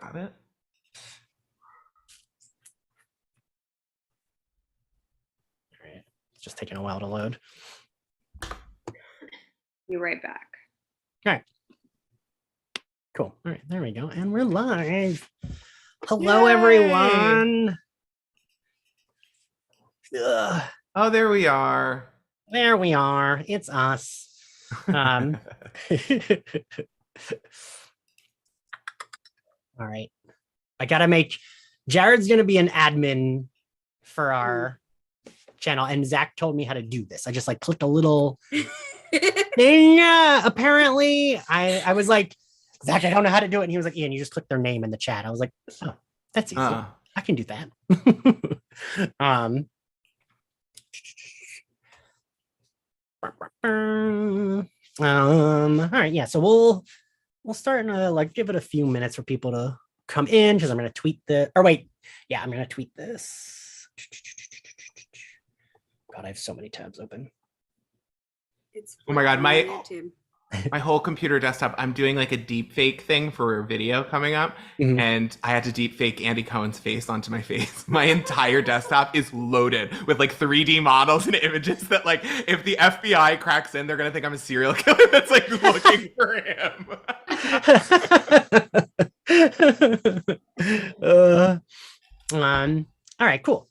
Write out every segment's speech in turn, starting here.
Got it. All right. It's just taking a while to load. Be right back. All right. Cool. All right. There we go. And we're live. Hello, Yay! everyone. Ugh. Oh, there we are. There we are. It's us. All right. I gotta make Jared's gonna be an admin for our channel, and Zach told me how to do this. I just like clicked a little thing. Apparently, I was like, Zach, I don't know how to do it. And he was like, Ian, you just click their name in the chat. I was like, oh, that's easy. I can do that. All right, yeah. So we'll start and like give it a few minutes for people to come in because I'm gonna tweet I'm gonna tweet this. God, I have so many tabs open. Oh my God, my whole computer desktop, I'm doing like a deep fake thing for a video coming up, and I had to deep fake Andy Cohen's face onto my face. My entire desktop is loaded with like 3D models and images that like, if the FBI cracks in, they're gonna think I'm a serial killer that's like looking for him. All right, cool.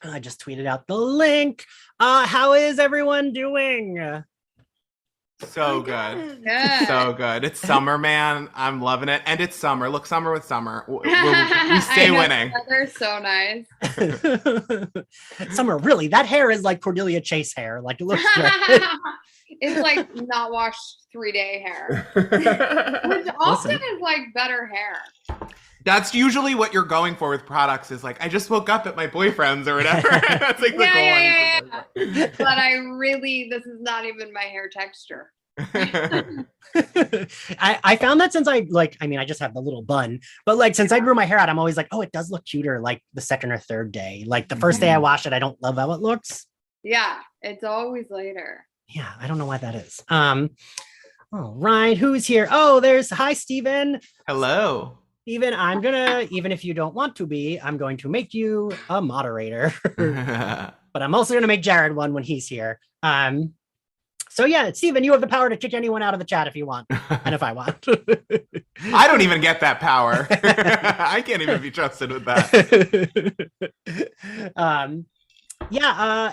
I just tweeted out the link. How is everyone doing? So good. So good. It's summer, man. I'm loving it. And it's summer. Look, summer with summer. We stay winning. They're so nice. Summer, really, that hair is like Cordelia Chase hair. Like, it looks good. It's like not washed 3-day hair. Which often is like better hair. That's usually what you're going for with products, is like, I just woke up at my boyfriend's or whatever. That's like the goal. Yeah. But this is not even my hair texture. I found that since I just have the little bun, but like since I grew my hair out, I'm always like, oh, it does look cuter like the second or third day. Like the first day I wash it, I don't love how it looks. Yeah, it's always later. Yeah, I don't know why that is. All right, who's here? Oh, hi, Steven. Hello. Steven, I'm gonna, even if you don't want to be, I'm going to make you a moderator. But I'm also gonna make Jared one when he's here. So yeah, Steven, you have the power to kick anyone out of the chat if you want, and if I want. I don't even get that power. I can't even be trusted with that.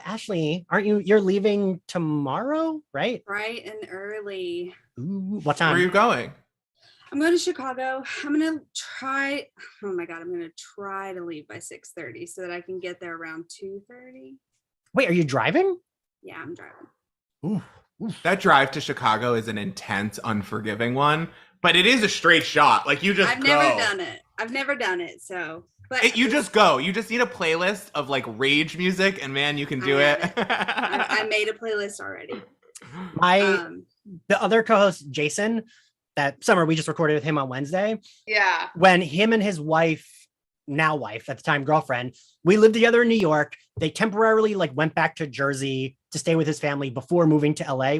Ashley, you're leaving tomorrow, right? Bright and early. Ooh, what time? Where are you going? I'm going to Chicago. I'm going to try to leave by 6:30 so that I can get there around 2:30. Wait, are you driving? Yeah, I'm driving. Ooh. That drive to Chicago is an intense, unforgiving one, but it is a straight shot. Like I've never done it. So, you just go. You just need a playlist of like rage music, and man, you can do it. I made a playlist already. The other co-host, Jason, that summer we just recorded with him on Wednesday. Yeah. When him and his wife, now wife, at the time girlfriend, we lived together in New York. They temporarily like went back to Jersey to stay with his family before moving to LA.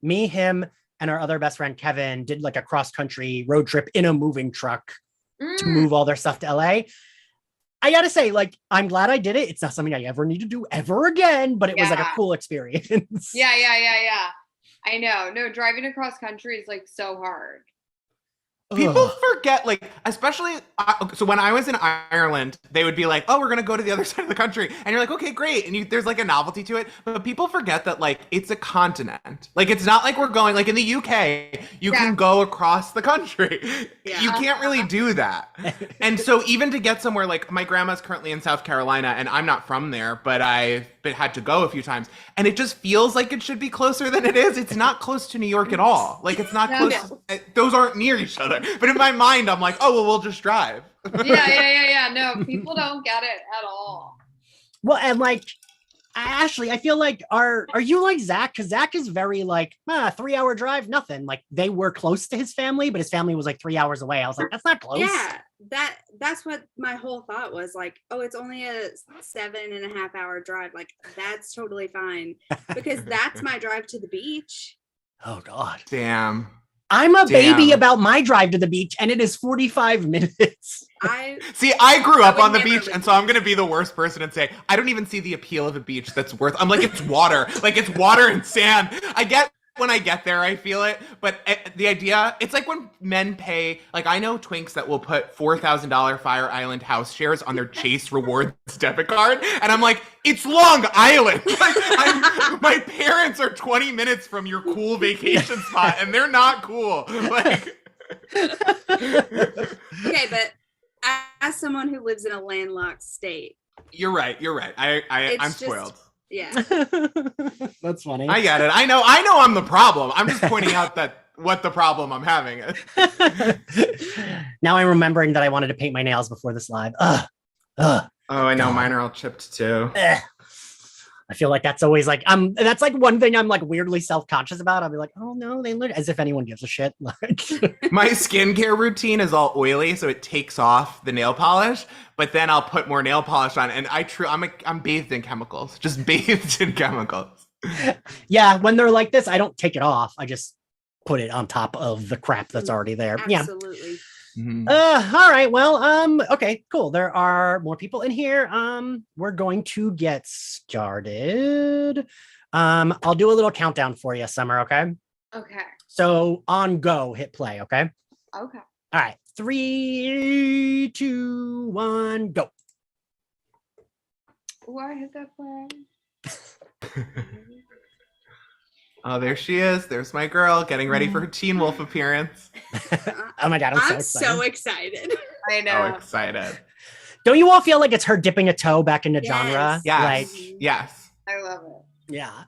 Me, him, and our other best friend, Kevin, did like a cross-country road trip in a moving truck to move all their stuff to LA. I gotta say, like, I'm glad I did it. It's not something I ever need to do ever again, but it was like a cool experience. Yeah. I know. No, driving across country is like so hard. People forget, like, especially, so when I was in Ireland, they would be like, oh, we're going to go to the other side of the country. And you're like, okay, great. And there's like a novelty to it. But people forget that, like, it's a continent. Like, it's not like we're going, like in the UK, you can go across the country. Yeah. You can't really do that. And so even to get somewhere, like my grandma's currently in South Carolina and I'm not from there, but I've had to go a few times. And it just feels like it should be closer than it is. It's not close to New York at all. Like, it's not close. Those aren't near each other. But in my mind, I'm like, oh, well, we'll just drive. Yeah. No, people don't get it at all. Well, and like, Ashley, I feel like, are you like Zach? Because Zach is very like, 3-hour drive, nothing. Like, they were close to his family, but his family was like 3 hours away. I was like, that's not close. Yeah, that's what my whole thought was, like, oh, it's only a 7.5-hour drive. Like, that's totally fine. Because that's my drive to the beach. Oh, God. Damn. I'm a baby Damn. about my drive to the beach, and it is 45 minutes. See, I grew up would on the never beach, live and so I'm gonna be the worst person and say I don't even see the appeal of a beach that's worth. I'm like, it's water, like it's water and sand. I get when I get there, I feel it, but the idea, it's like when men pay. Like I know twinks that will put $4,000 Fire Island house shares on their Chase Rewards debit card, and I'm like, it's Long Island. Like my parents are 20 minutes from your cool vacation spot, and they're not cool. Like. Okay, but as someone who lives in a landlocked state, You're right. I'm It's just- spoiled. yeah. That's funny. I get it. I know I'm the problem. I'm just pointing out that what the problem I'm having is. Now I'm remembering that I wanted to paint my nails before this live. Ugh. Ugh. Oh, I know. Mine are all chipped too. Eh. I feel like that's always like that's like one thing I'm like weirdly self-conscious about. I'll be like, oh no, they look as if anyone gives a shit. Like My skincare routine is all oily, so it takes off the nail polish. But then I'll put more nail polish on, and I'm bathed in chemicals, just bathed in chemicals. yeah, when they're like this, I don't take it off. I just put it on top of the crap that's already there. Yeah. Absolutely. Mhm. All right. Well, okay, cool. There are more people in here. We're going to get started. I'll do a little countdown for you, Summer, okay? Okay. So on go, hit play, okay? Okay. All right. 3, 2, 1, go. Oh, I hit that flag. Oh, there she is. There's my girl getting ready for her Teen Wolf appearance. Oh my god, I'm so so excited. excited. I Oh, know. excited. Don't you all feel like it's her dipping a toe back into Yes. genre? Yes. Like, Yes. I love it. yeah.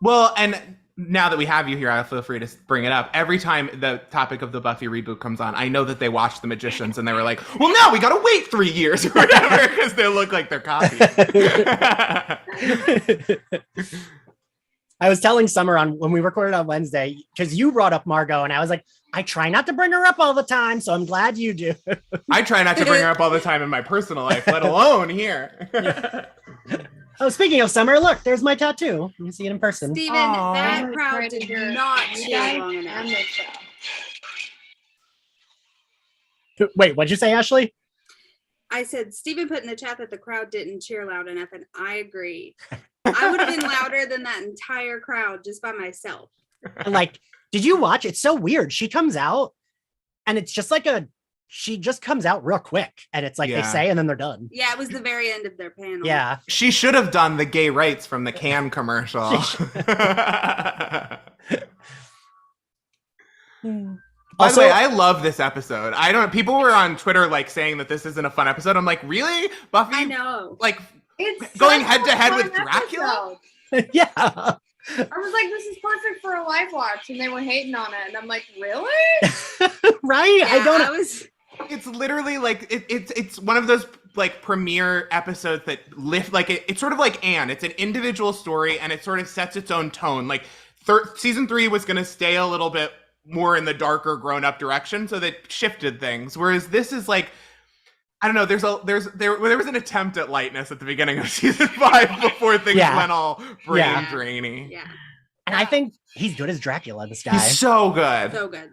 Well, and now that we have you here, I'll feel free to bring it up. Every time the topic of the Buffy reboot comes on, I know that they watched The Magicians and they were like, well, now we got to wait 3 years or whatever because they look like they're copies. I was telling Summer on when we recorded on Wednesday, because you brought up Margot, and I was like, I try not to bring her up all the time, so I'm glad you do. I try not to bring her up all the time in my personal life, let alone here. Oh, speaking of Summer, look, there's my tattoo. You can see it in person. Steven, Aw. that crowd did not cheer long And enough. the show. Wait, what'd you say, Ashley? I said, Steven put in the chat that the crowd didn't cheer loud enough, and I agree. I would have been louder than that entire crowd just by myself. And like, did you watch? It's so weird. She comes out, and it's just like she just comes out real quick, and it's like they Yeah. say, and then they're done. Yeah, it was the very end of their panel. Yeah. She should have done the gay rights from the Can commercial. By the Also, way, I love this episode. I don't. People were on Twitter like saying that this isn't a fun episode. I'm like, really, Buffy? I know. Like It's Going such head to a head fun with Dracula? episode. yeah. I was like, this is perfect for a live watch, and they were hating on it, and I'm like, really? Right? Yeah, I don't. I was. it's literally like it's one of those like premiere episodes that lift like it's sort of like Anne. It's an individual story, and it sort of sets its own tone. Like season 3 was going to stay a little bit more in the darker, grown-up direction, so that shifted things. Whereas this is like, I don't know. There was an attempt at lightness at the beginning of season 5 before things Yeah. went all brain Yeah. drainy. Yeah, And I think he's good as Dracula, this guy. He's so good. so good.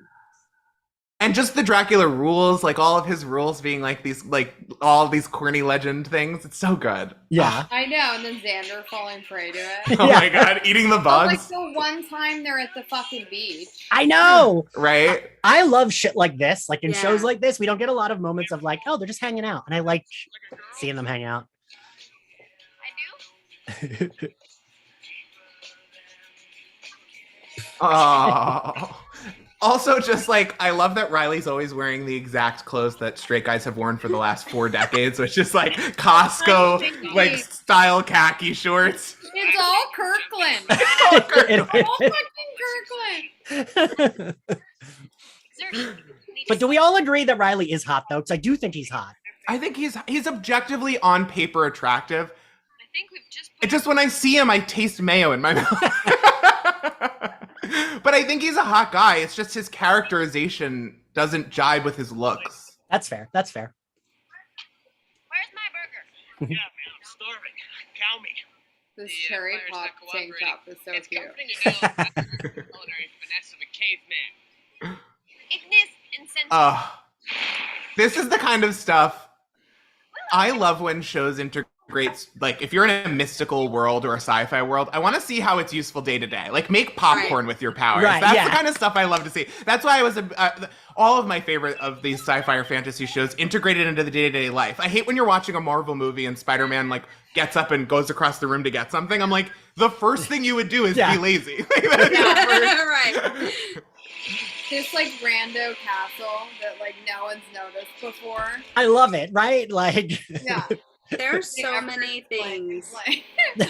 And just the Dracula rules, like all of his rules being like these, like all these corny legend things. It's so good. Yeah. I know, and then Xander falling prey to it. Oh Yeah. my god, eating the But like bugs, the one time they're at the fucking beach. I know. right? I love shit like this. Like in Yeah. shows like this, we don't get a lot of moments of like, oh, they're just hanging out. And I like seeing them hang out. Oh. Also, just like I love that Riley's always wearing the exact clothes that straight guys have worn for the last 4 decades, which is like Costco like style khaki shorts. It's all Kirkland. All fucking Kirkland. But do we all agree that Riley is hot though? Because I do think he's hot. I think he's objectively on paper attractive. I think we've just It just when I see him, I taste mayo in my mouth. But I think he's a hot guy. It's just his characterization doesn't jibe with his looks. That's fair. That's fair. Where's my burger? Yeah, man, I'm starving. Cow me. This The, cherry players pop not tank cooperating. top is so It's cute. comforting to know the culinary finesse of a caveman. Ignis and Sentinel. This is the kind of stuff I love when shows integrate. Like, if you're in a mystical world or a sci-fi world, I want to see how it's useful day to day. Like, make popcorn with your powers. Right, That's yeah. the kind of stuff I love to see. That's why I was all of my favorite of these sci-fi or fantasy shows integrated into the day-to-day life. I hate when you're watching a Marvel movie and Spider-Man like gets up and goes across the room to get something. I'm like, the first thing you would do is be lazy. Right. This like rando castle that like no one's noticed before. I love it, right? Like, Yeah. There's so Every many things. Like,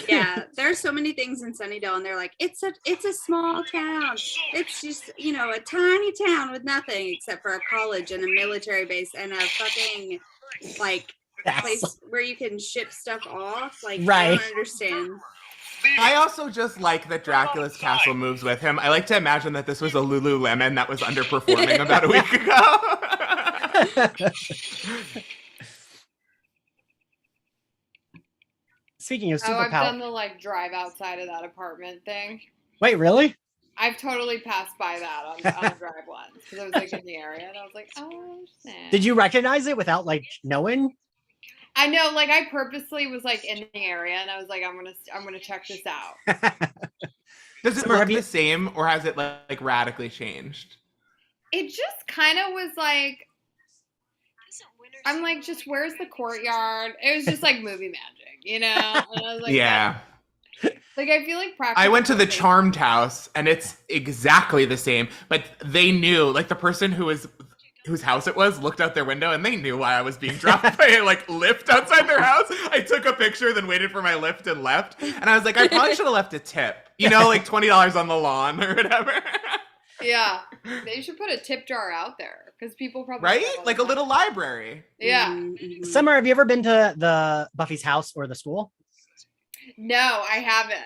Yeah, there's so many things in Sunnydale, and they're like, it's a small town. It's just, you know, a tiny town with nothing except for a college and a military base and a fucking like place where you can ship stuff off. Like, I don't understand. I also just like that Dracula's castle moves with him. I like to imagine that this was a Lululemon that was underperforming about a week ago. Speaking of I've done superpower, the like drive outside of that apartment thing. wait, really? I've totally passed by that on a drive once because I was like in the area and I was like, oh, snap. Did you recognize it without like knowing? I know, like I purposely was like in the area and I was like, I'm gonna check this out. Does it Summer, look have you- the same or has it like radically changed? It just kind of was like, I'm like, just where's the courtyard? It was just like movie magic, you know? And I was like, Yeah. Like I feel like practice. I went to the Charmed house and it's exactly the same, but they knew, like the person whose house it was looked out their window and they knew why I was being dropped by a like lift outside their house. I took a picture, then waited for my lift and left. And I was like, I probably should have left a tip, you know, like $20 on the lawn or whatever. Yeah, they should put a tip jar out there because people probably Right? Like a little library. Yeah. Mm-hmm. Summer, have you ever been to the Buffy's house or the school? No, I haven't.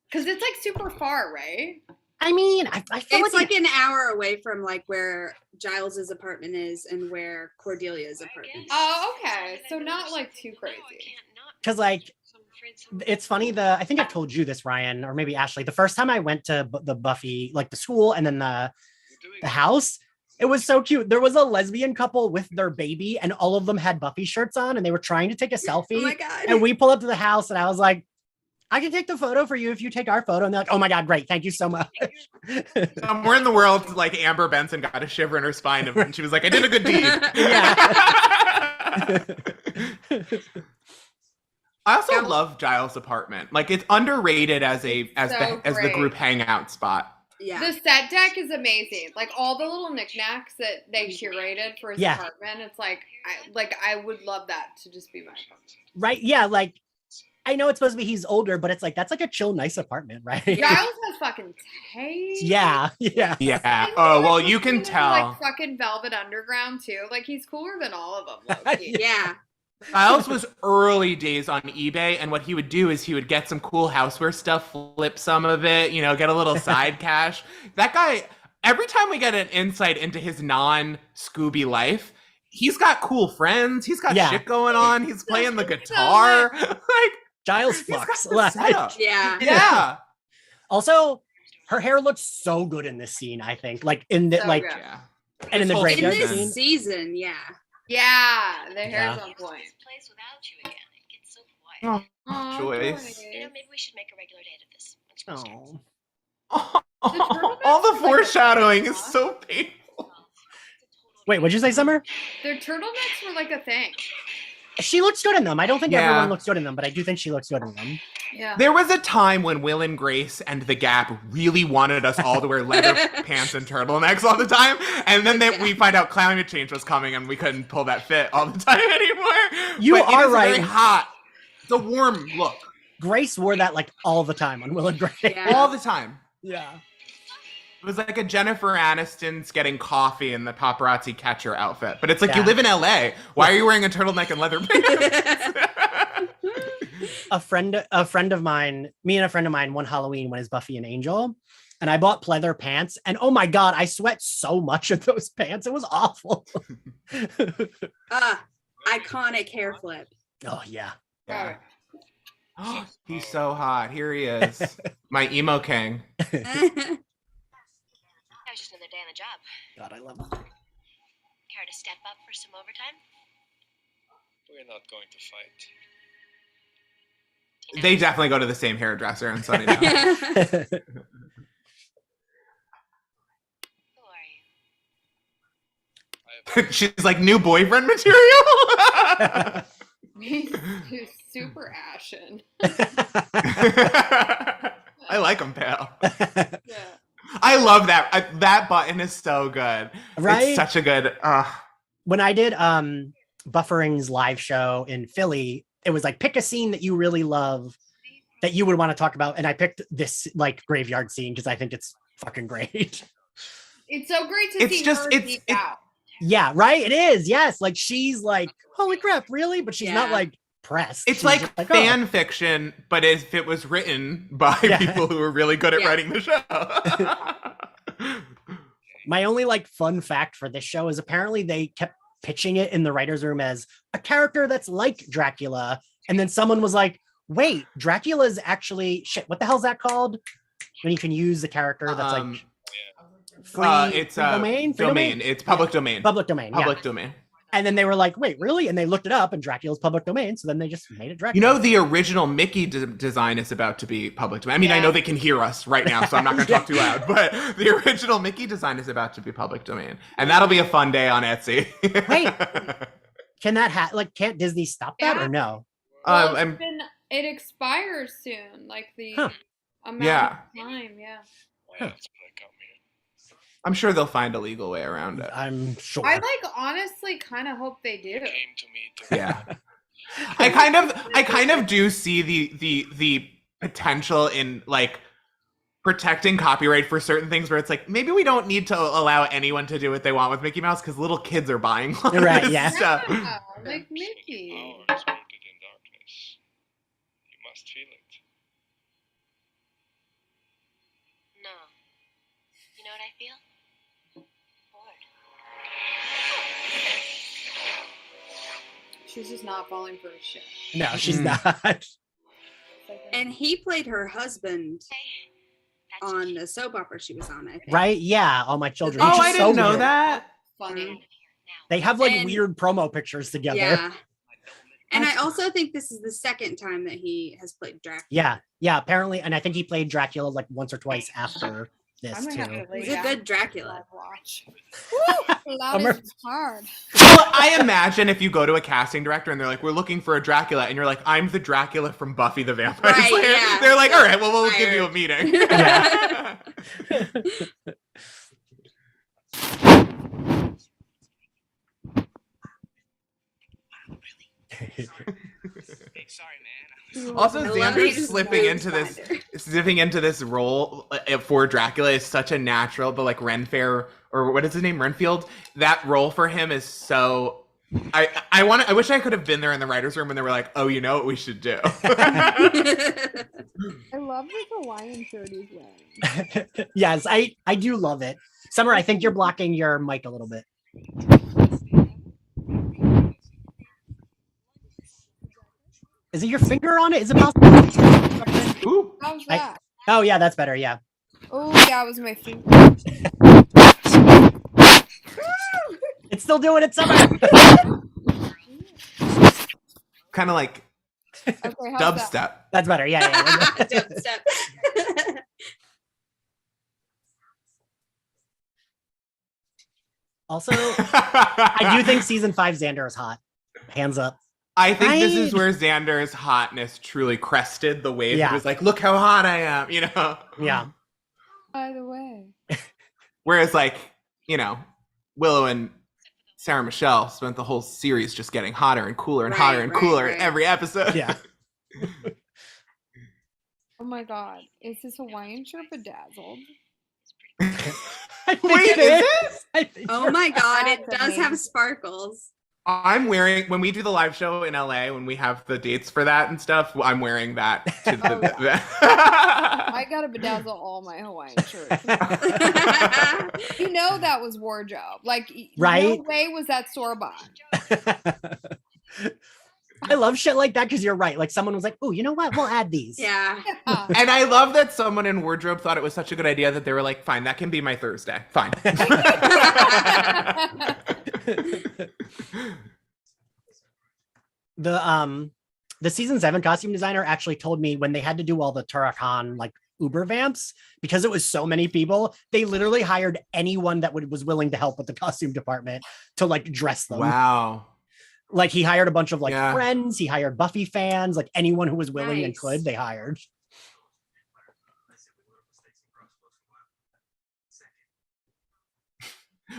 Because it's like super far, right? I mean, I feel It's like an hour away from like where Giles's apartment is and where Cordelia's apartment is. Oh, okay. So not like too crazy. because like it's funny. I think I've told you this, Ryan, or maybe Ashley. The first time I went to the Buffy, like the school, and then the house, it was so cute. There was a lesbian couple with their baby, and all of them had Buffy shirts on, and they were trying to take a selfie. Oh my God. And we pull up to the house, and I was like, I can take the photo for you if you take our photo. And they're like, oh my God, great. Thank you so much. Somewhere in the world, like Amber Benson got a shiver in her spine and she was like, I did a good deed. Yeah. I also love Giles' apartment. Like it's underrated as the great. group hangout spot. Yeah. The set deck is amazing. Like all the little knickknacks that they curated for his Yeah. apartment. It's like I would love that to just be my apartment. Right. Yeah. Like, I know it's supposed to be he's older, but it's like, that's like a chill, nice apartment, right? Giles has fucking taste. Yeah. Yeah. Yeah. Oh, well, you can tell. Like fucking Velvet Underground too. Like he's cooler than all of them. low-key. Yeah. Giles was early days on eBay, and what he would do is he would get some cool houseware stuff, flip some of it, get a little side cash. That guy, every time we get an insight into his non-Scooby life, he's got cool friends. He's got shit going on. He's playing the guitar. Like Giles he's got fucks. the Like, setup. Yeah. Yeah. also, her hair looks so good in this scene, I think. Like in the So like good. Yeah. and in the This whole In graveyard season. scene. this season, yeah. Yeah, the hair's Yeah. on point. Place without you again. It gets so quiet. Oh, Aw, Joyce. You know, maybe we should make a regular date of this. Once we're scared. Oh. All the turtlenecks are like foreshadowing a is so painful. Wait, what'd you say, Summer? Their turtlenecks were like a thing. She looks good in them. I don't think Yeah. everyone looks good in them, but I do think she looks good in them. Yeah. There was a time when Will and Grace and The Gap really wanted us all to wear leather pants and turtlenecks all the time. And then we find out climate change was coming and we couldn't pull that fit all the time anymore. You But are it is right. very hot. It's a warm look. Grace wore that like all the time on Will and Grace. Yeah. All the time. Yeah. It was like a Jennifer Aniston's getting coffee in the paparazzi catcher outfit. But it's like, you Yeah. live in LA. Why are you wearing a turtleneck and leather pants? A friend of mine, me and a friend of mine, one Halloween went as Buffy and Angel, and I bought pleather pants, and oh my God, I sweat so much in those pants. It was awful. Iconic hair flip. Oh yeah. Yeah. He's so hot. Here he is. My emo king. How it's just another day on the job. God, I love that. Care to step up for some overtime? We're not going to fight. They definitely go to the same hairdresser in Sunnydale. Yeah. Who are you? She's like, new boyfriend material? He's super ashen. I like him pale. Yeah. I love that. That button is so good. Right? It's such a good. When I did Buffering's live show in Philly, it was like, pick a scene that you really love that you would want to talk about. And I picked this like graveyard scene because I think it's fucking great. It's so great to It's see just- her it's- geek it- out. Yeah, right. It is. Yes. Like she's like, holy crap, really? But she's not Yeah. like pressed. It's She's like just oh. fan fiction, but if it was written by Yeah. people who are really good at Yeah. writing the show. My only like fun fact for this show is apparently they kept pitching it in the writer's room as a character that's like Dracula. And then someone was like, wait, Dracula is actually shit. What the hell's that called? When you can use the character that's like free, It's free domain? Free domain. It's public domain. Public domain. Public Yeah. domain. And then they were like, wait, really? And they looked it up and Dracula's public domain. So then they just made it Dracula. You know, the original Mickey design is about to be public domain. I mean, I Yeah. know they can hear us right now, so I'm not going to talk too loud. But the original Mickey design is about to be public domain, and that'll be a fun day on Etsy. Wait. Can that can't Disney stop that Yeah. or no? Well, I'm- it expires soon, like the Huh. amount Yeah. of time. Yeah. Why else would I come here? I'm sure they'll find a legal way around it. I'm sure. I honestly kind of hope they do. You came to me to Yeah. I kind of do see the potential in like protecting copyright for certain things where it's like maybe we don't need to allow anyone to do what they want with Mickey Mouse because little kids are buying all You're right, this yeah. stuff. Yeah, like Mickey. Power is rooted in darkness. You must feel it. No. You know what I feel? Bored. She's just not falling for his shit. No, she's Mm. not. It's like, And he played her husband Hey, that's on cute. the soap opera she was on, I think. Right? Yeah. All my children. Oh, which is I so didn't know weird. that. funny. Now. They have like And- weird promo pictures together. Yeah. And I also think this is the second time that he has played Dracula. Yeah. Yeah. Apparently. And I think he played Dracula like once or twice after this I might have too. to lay He's a down good and Dracula. watch. Summer. That is hard. Well, I imagine if you go to a casting director and they're like, "We're looking for a Dracula," and you're like, "I'm the Dracula from Buffy the Vampire Right, Slayer." yeah. They're like, "All right, well, we'll give Hired. you a meeting." Yeah. Hey, sorry, man. Also, I love that he Xander just slipping moves into by this, her. zipping into this role for Dracula is such a natural. But like Renfair, or what is his name, Renfield, that role for him is so. I wish I could have been there in the writers' room when they were like, "Oh, you know what we should do." I love the Hawaiian shirt he's wearing. Yes, I do love it. Summer, I think you're blocking your mic a little bit. Is it your finger on it? Is it possible? Ooh. How's that? Oh yeah, that's better. Yeah. Oh, yeah, it was my finger. It's still doing it, Summer. Kind of like Okay, how's that? dubstep. That's better. Yeah. Yeah. Dubstep. Also, I do think season 5 Xander is hot. Hands up. I think this is Right. where Xander's hotness truly crested the wave. Yeah. It was like, "Look how hot I am," you know. Yeah. By the way. Whereas, like, you know, Willow and Sarah Michelle spent the whole series just getting hotter and cooler and Right, hotter and right, cooler in right. every episode. Yeah. Oh my god. Is this Hawaiian shirt bedazzled? I think Wait, it is is. I think Oh you're- my god, it That's does have amazing. sparkles. I'm wearing, when we do the live show in LA, when we have the dates for that and stuff, I'm wearing that. To the, I gotta bedazzle all my Hawaiian shirts. You know that was wardrobe. Like, Right? no way was that store bought. I love shit like that because you're right. Like someone was like, "Oh, you know what? We'll add these." Yeah. And I love that someone in wardrobe thought it was such a good idea that they were like, fine, that can be my Thursday. Fine. The season 7 costume designer actually told me when they had to do all the Tarakan like Uber vamps, because it was so many people, they literally hired anyone that was willing to help with the costume department to like dress them. Wow. Like he hired a bunch of like friends, he hired Buffy fans, like anyone who was willing and could, they hired.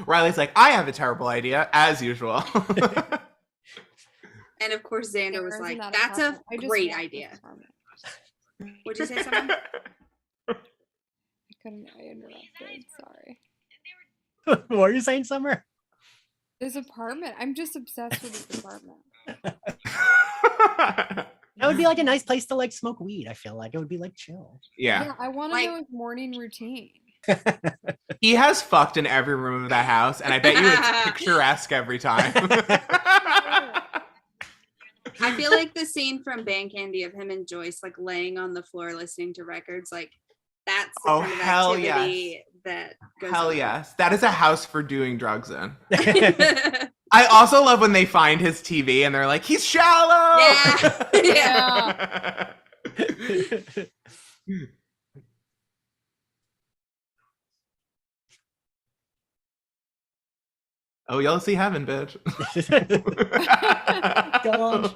Riley's like, I have a terrible idea, as usual. And of course, Xander was like, that's a great idea. What'd you say, Summer? I interrupted. Sorry. What were you saying, Summer? This apartment. I'm just obsessed with this apartment. That would be like a nice place to like smoke weed. I feel like it would be like chill. Yeah. I want to know his morning routine. He has fucked in every room of that house, and I bet you it's picturesque every time. I feel like the scene from Band Candy of him and Joyce like laying on the floor listening to records, like that's the kind of activity that goes Hell on. yes. That is a house for doing drugs in. I also love when they find his TV and they're like, he's shallow. Yeah. Oh, you'll see heaven, bitch. God.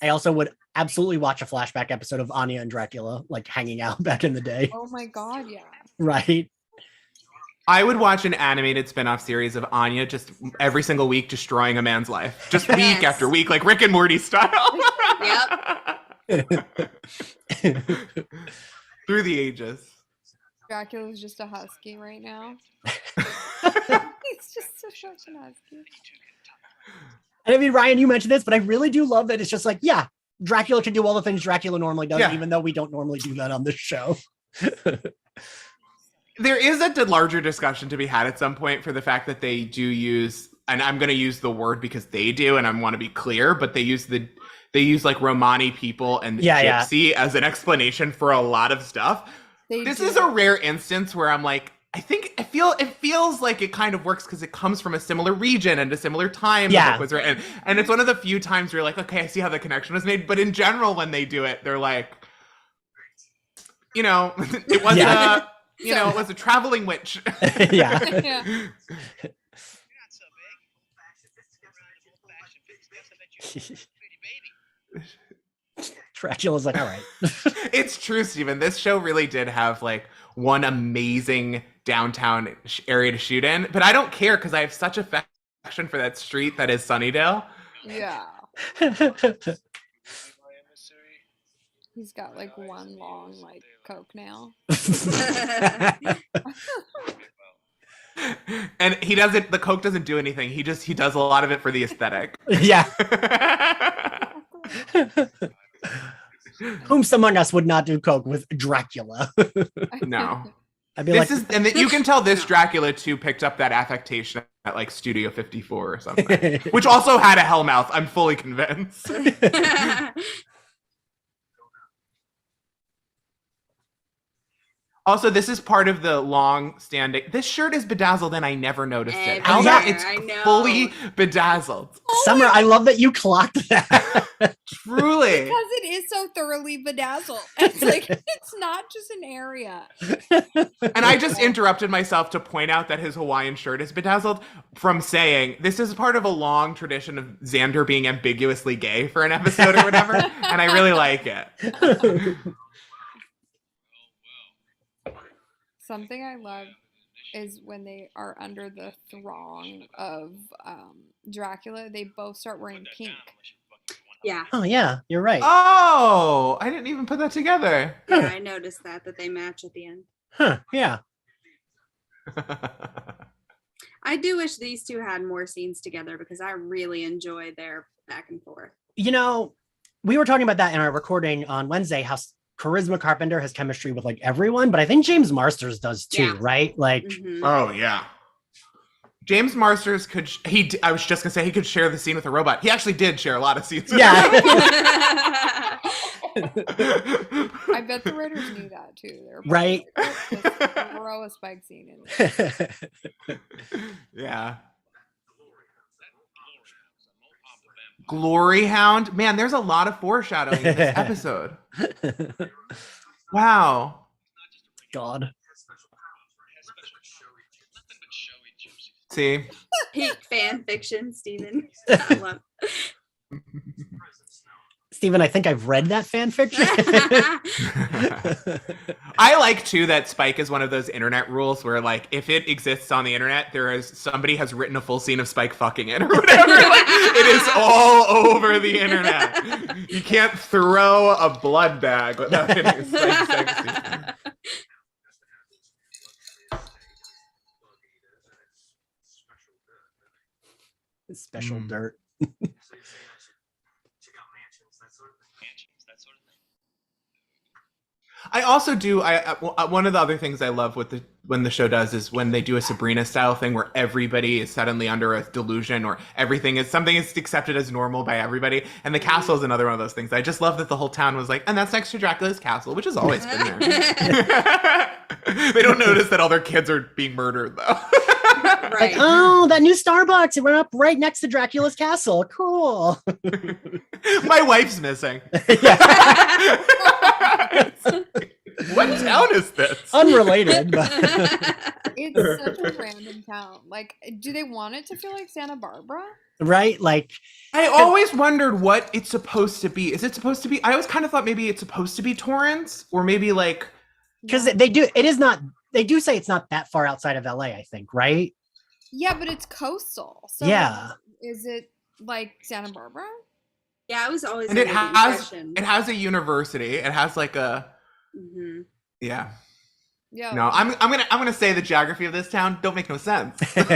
I also would absolutely watch a flashback episode of Anya and Dracula, like hanging out back in the day. Oh my God, yeah. Right. I would watch an animated spin-off series of Anya just every single week destroying a man's life. Just week after week, like Rick and Morty style. Yep. Through the ages. Dracula's just a husky right now. He's just such an husky. And I mean, Ryan, you mentioned this, but I really do love that it's just like, yeah, Dracula can do all the things Dracula normally does, even though we don't normally do that on this show. There is a larger discussion to be had at some point for the fact that they do use, and I'm going to use the word because they do, and I want to be clear, but they use like Romani people and Gypsy as an explanation for a lot of stuff. This is a rare instance where I'm like, it feels like it kind of works because it comes from a similar region and a similar time. Yeah. The book was written. And it's one of the few times where you're like, okay, I see how the connection was made. But in general, when they do it, they're like, it was it was a traveling witch. Yeah. Dracula's like, all right. It's true, Steven. This show really did have like one amazing downtown area to shoot in, but I don't care because I have such affection for that street that is Sunnydale. Yeah. He's got like one long like coke nail. And the coke doesn't do anything. He does a lot of it for the aesthetic. Yeah. Whom among us would not do coke with Dracula? No. I'd be you can tell this Dracula too picked up that affectation at like Studio 54 or something, which also had a hellmouth. I'm fully convinced. Also, this is part of the long-standing. This shirt is bedazzled, and I never noticed it. How that it's fully bedazzled. Summer, I love that you clocked that. Truly, because it is so thoroughly bedazzled. It's like it's not just an area. And I just interrupted myself to point out that his Hawaiian shirt is bedazzled from saying this is part of a long tradition of Xander being ambiguously gay for an episode or whatever, and I really like it. Something I love is when they are under the throng of Dracula, they both start wearing pink. Yeah. Oh, yeah, you're right. Oh, I didn't even put that together. Yeah, I noticed that they match at the end. Huh, yeah. I do wish these two had more scenes together because I really enjoy their back and forth. We were talking about that in our recording on Wednesday, how Charisma Carpenter has chemistry with like everyone, but I think James Marsters does too, right? Like, Oh yeah. James Marsters could I was just gonna say he could share the scene with a robot. He actually did share a lot of scenes with Yeah. I bet the writers knew that too. They're Right. Like, throw a Spike scene in there. Yeah. Glory Hound. Man, there's a lot of foreshadowing in this episode. Wow. God. See? Peak fan fiction, Steven. I love. Steven, I think I've read that fan fiction. I like too that Spike is one of those internet rules where like if it exists on the internet, somebody has written a full scene of Spike fucking it or whatever. Like, it is all over the internet. You can't throw a blood bag without hitting a Spike sex scene. Special dirt. I also do. One of the other things I love with when the show does is when they do a Sabrina style thing where everybody is suddenly under a delusion or something is accepted as normal by everybody. And the castle is another one of those things. I just love that the whole town was like, and that's next to Dracula's castle, which has always been there. They don't notice that all their kids are being murdered though. Like, oh, that new Starbucks, it went up right next to Dracula's castle. Cool. My wife's missing. What town is this? Unrelated. But... It's such a random town. Like, do they want it to feel like Santa Barbara? Right? Like, I always wondered what it's supposed to be. Is it supposed to be? I always kind of thought maybe it's supposed to be Torrance, or maybe like because they do. It is not. They do say it's not that far outside of LA. I think, right? Yeah, but it's coastal. So yeah. Is it like Santa Barbara? Yeah, I was always. And it has a university. It has like a. Mm-hmm. Yeah. Yeah. No, I'm gonna say the geography of this town don't make no sense. None.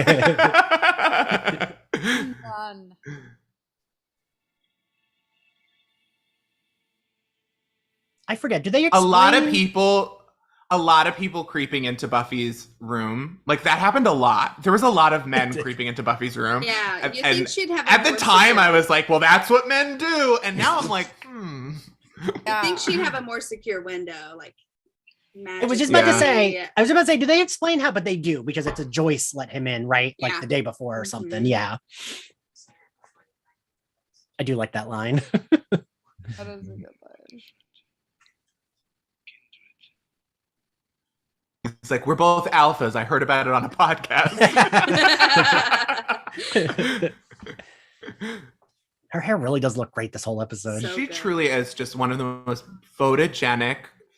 I forget. Do they explain? A lot of people creeping into Buffy's room. Like that happened a lot. There was a lot of men creeping into Buffy's room. Yeah, you think she'd have. At the time, I was like, "Well, that's what men do," and now I'm like, I think she'd have a more secure window, like. I was just about to say. I was about to say, do they explain how? But they do because it's a Joyce let him in, right? Like the day before or something. Yeah. I do like that line. That is a good line. It's like, we're both alphas. I heard about it on a podcast. Her hair really does look great this whole episode. She truly is just one of the most photogenic,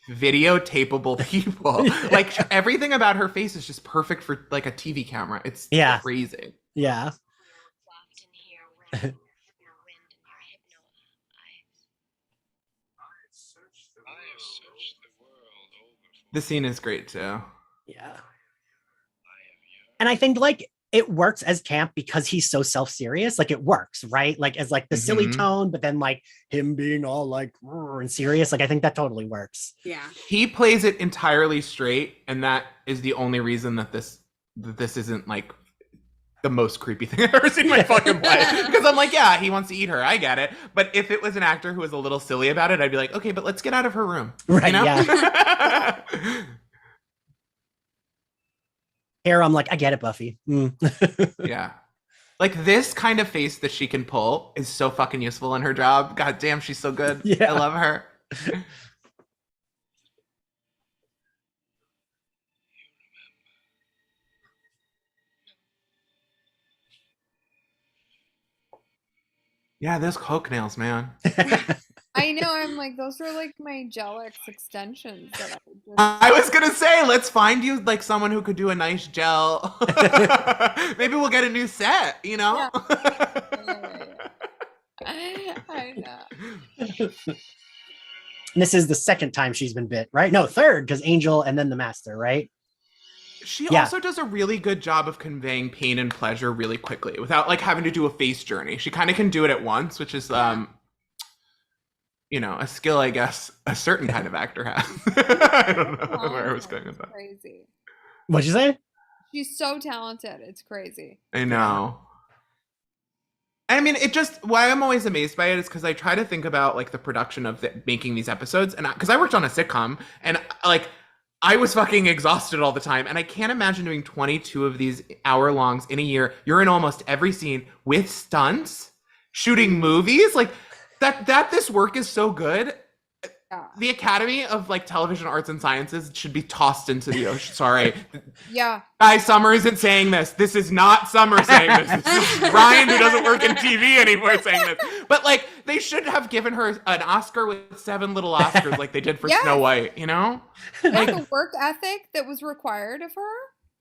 videotapable people. Like everything about her face is just perfect for like a TV camera. It's crazy. Yeah. The scene is great too. Yeah. And I think like it works as camp because he's so self-serious. Like it works, right? Like as like the silly tone, but then like him being all like and serious. Like I think that totally works. Yeah. He plays it entirely straight, and that is the only reason that this isn't like the most creepy thing I've ever seen in my fucking life. Because I'm like, yeah, he wants to eat her. I get it. But if it was an actor who was a little silly about it, I'd be like, okay, but let's get out of her room. Right, you know? yeah. Here, I'm like, I get it, Buffy. Yeah. Like this kind of face that she can pull is so fucking useful in her job. God damn, she's so good. Yeah. I love her. Yeah, those coke nails, man. I know. I'm like, those are like my Gel-X extensions. That I was gonna say, let's find you like someone who could do a nice gel. Maybe we'll get a new set. You know. Yeah. I know. And this is the second time she's been bit, right? No, third, because Angel and then the Master, right? She also does a really good job of conveying pain and pleasure really quickly without like having to do a face journey. She kind of can do it at once, which is you know, a skill I guess a certain kind of actor has. I don't know where I was going with that. Crazy. What'd you say? She's so talented. It's crazy. I know. I mean, why I'm always amazed by it is because I try to think about like the production of making these episodes, and because I worked on a sitcom, and like I was fucking exhausted all the time, and I can't imagine doing 22 of these hour-longs in a year. You're in almost every scene with stunts, shooting movies, like that. This work is so good. Yeah. The Academy of like Television Arts and Sciences should be tossed into the ocean. Sorry. Yeah. Guys, Summer isn't saying this. This is not Summer saying this. This is Ryan, who doesn't work in TV anymore, saying this. But like, they should have given her an Oscar with 7 little Oscars like they did for Snow White, you know? Like the work ethic that was required of her.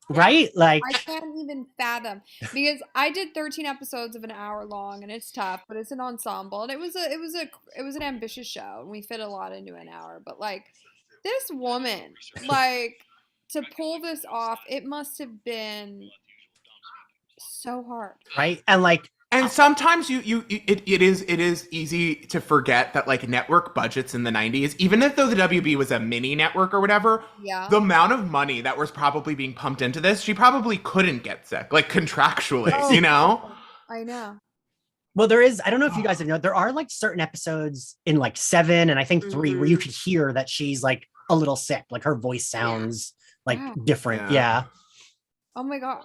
Right? Like, I can't even fathom, because I did 13 episodes of an hour long, and it's tough, but it's an ensemble, and it was an ambitious show, and we fit a lot into an hour. But like, this woman, like, to pull this off, it must have been so hard. right? And like, And sometimes it is easy to forget that like network budgets in the 90s, even if though the WB was a mini network or whatever, the amount of money that was probably being pumped into this, she probably couldn't get sick, like contractually, you know? I know. well, there is, I don't know if you guys have known, there are like certain episodes in like 7 and I think 3 where you could hear that she's like a little sick, like her voice sounds like different. Yeah. Oh my God.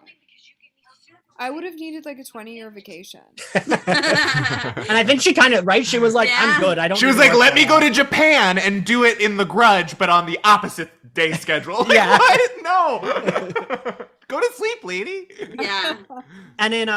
I would have needed like a 20-year vacation. And I think she kind of, right? She was like, I'm good. I don't. She was like, let me go to Japan and do it in The Grudge, but on the opposite day schedule. Like, Yeah. what? No. Go to sleep, lady. Yeah. And in